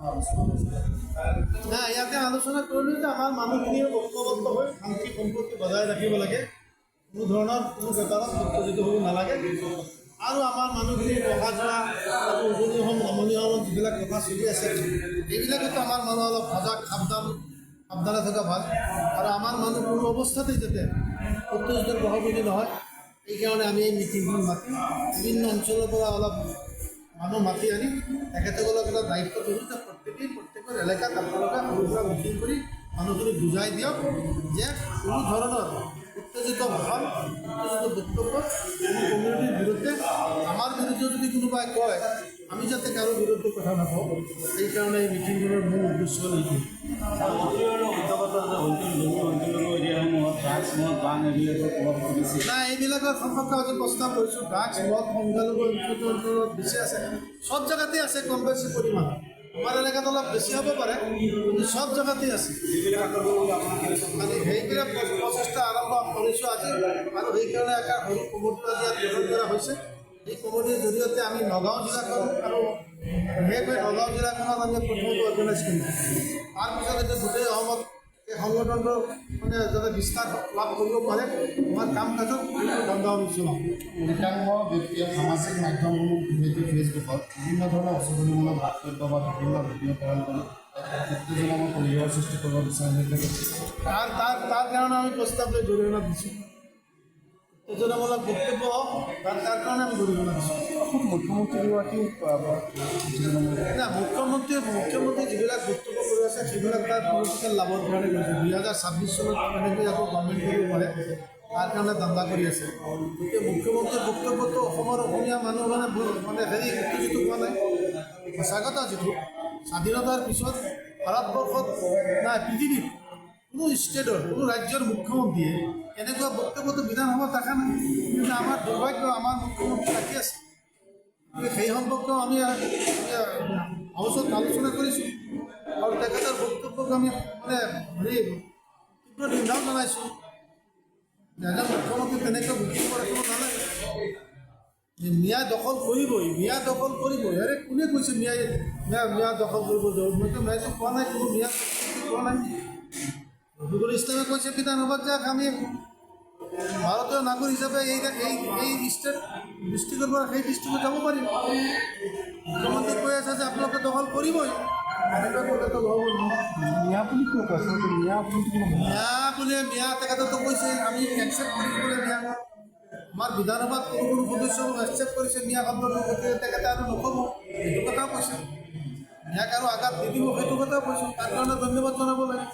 নাই ইয়াতে আলোচনা কৰিলোঁ যে আমাৰ মানুহখিনিয়ে ঐক্যবদ্ধ হৈ শান্তি সম্প্ৰীতি বজাই ৰাখিব লাগে, কোনো ধৰণৰ কোনো বেপাৰত উত্তেজিত হ'ব নালাগে। আৰু আমাৰ মানুহখিনি অহা যোৱা আৰু উজনি অসম নামনি অসমত যিবিলাক কথা চলি আছে এইবিলাকতো আমাৰ মানুহ অলপ সজাগ সাৱধানে থকা ভাল। আৰু আমাৰ মানুহ কোনো অৱস্থাতেই যাতে উত্তেজিত বহমূৰ্তি নহয়, এইকাৰণে আমি এই মিটিংখন মাতি বিভিন্ন অঞ্চলৰ পৰা অলপ মানুহ মাতি আনি তেখেতসকলক এটা দায়িত্ব দিলোঁ যে প্ৰত্যেকৰ এলেকাত আপোনালোকে সৰুৰ পৰা মিটিং কৰি মানুহখিনি বুজাই দিয়ক যে কোনো ধৰণৰ উত্তেজিত ভাষণ উত্তেজিত বক্তব্য কোনো কমিউনিটিৰ বিৰুদ্ধে আমাৰ বিৰুদ্ধে যদি কোনোবাই কয় আমি যাতে কাৰো বিৰুদ্ধে কথা নকওঁ, সেইকাৰণে এই মিটিংখনৰ মূল উদ্দেশ্য হ'ল এইটো। নাই এইবিলাকৰ সম্পৰ্কে আজি প্ৰস্তাৱ কৰিছোঁ। ড্ৰাগছ মদ সংখ্যালঘু অঞ্চলত বেছি আছে, চব জেগাতে আছে কম বেছি পৰিমাণ। আমাৰ এলেকাত অলপ বেছি হ'ব পাৰে কিন্তু চব জেগাতেই আছে। মানে সেইবিলাক প্ৰচেষ্টা আৰম্ভ কৰিছোঁ আজি, আৰু সেইকাৰণে এটা সৰু কমিটি আজি ইয়াত গঠন কৰা হৈছে। এই কমিটিৰ জৰিয়তে আমি নগাঁও জিলাখন আৰু বিশেষকৈ নগাঁও জিলাখনত আমি প্ৰথমটো অৰ্গেনাইজ কৰিম। তাৰপিছত এতিয়া গোটেই অসমত এই সংগঠনটো মানে যাতে বিস্তাৰ লাভ কৰিব পাৰে আমাৰ কাম কাজত ধন্দা আমি চলাওঁ। একাংশ ব্যক্তিয়ে সামাজিক মাধ্যমসমূহ ফেচবুকত বিভিন্ন ধৰণৰ অচতনিমূলক বক্তব্য বা বিভিন্ন ভিডিঅ' প্ৰেৰণ কৰি উত্তেজনামূলক পৰিৱেশৰ সৃষ্টি কৰিব বিচাৰে। তাৰ কাৰণে আমি প্ৰস্তাৱ লৈ জৰিমনা দিছোঁ। উত্তেজনামূলক বক্তব্য তাৰ কাৰণে আমি জৰিমনা দিছোঁ। মুখ্যমন্ত্ৰীগৰাকীও না মুখ্যমন্ত্ৰী যিবিলাক বক্তব্য কৰি আছে সেইবিলাক তাৰ পলিটিকেল লাভৰ কাৰণে কৰিছে। 2026 চনত কেনেকৈ আকৌ গভৰ্ণমেণ্ট কৰিব পাৰে তাৰ কাৰণে ধান্দা কৰি আছে। গতিকে মুখ্যমন্ত্ৰীৰ বক্তব্যটো অসমীয়া মানুহ মানে হেৰি উত্তেজিত হোৱা নাই। সঁচা কথা, যিটো স্বাধীনতাৰ পিছত ভাৰতবৰ্ষত নাই পৃথিৱীত কোনো ষ্টেটৰ কোনো ৰাজ্যৰ মুখ্যমন্ত্ৰীয়ে এনেকুৱা বক্তব্যটো বিধানসভাত দেখা নাই। কিন্তু আমাৰ দুৰ্ভাগ্য, আমাৰ মুখ্যমন্ত্ৰী ৰাখি আছে। সেই সম্পৰ্কেও আমি হাউচত আলোচনা কৰিছোঁ আৰু তেখেতৰ বক্তব্যক আমি মানে হেৰি তীব্ৰ নিন্দাও জনাইছোঁ। এজন মুখ্যমন্ত্ৰী তেনেকৈ বক্তব্য ৰাখিব নালাগে। ম্যাদ দখল কৰিবই আৰে কোনে কৈছে ম্যাদ দখল কৰিব যাব? মইতো ম্যাদটো কোৱা নাই, কোনো ম্যাদ কোৱা নাই। ৰফিকুল ইছলামে কৈছে বিধানসভাত যাক আমি ভাৰতীয় নাগৰিক হিচাপে এই ডিষ্ট্ৰিক্টৰ পৰা সেই ডিষ্ট্ৰিক্টত যাব পাৰিম। মুখ্যমন্ত্ৰী কৈ আছে যে আপোনালোকে দখল কৰিবই, এনেকুৱা ক'লেতো নহ'ব নহয়। মিয়া তেখেতেতো কৈছে আমি একচেপ্ট কৰিবলৈ মিয়া। আমাৰ বিধানসভাত কোনো সদস্যক একচেপ্ট কৰিছে মিয়া শব্দটো, গতিকে তেখেতে আৰু নক'ব সেইটো কথাও কৈছে। মিয়াক আৰু আঘাত নিদিব সেইটো কথাও কৈছোঁ। তাৰ কাৰণে ধন্যবাদ জনাব লাগে।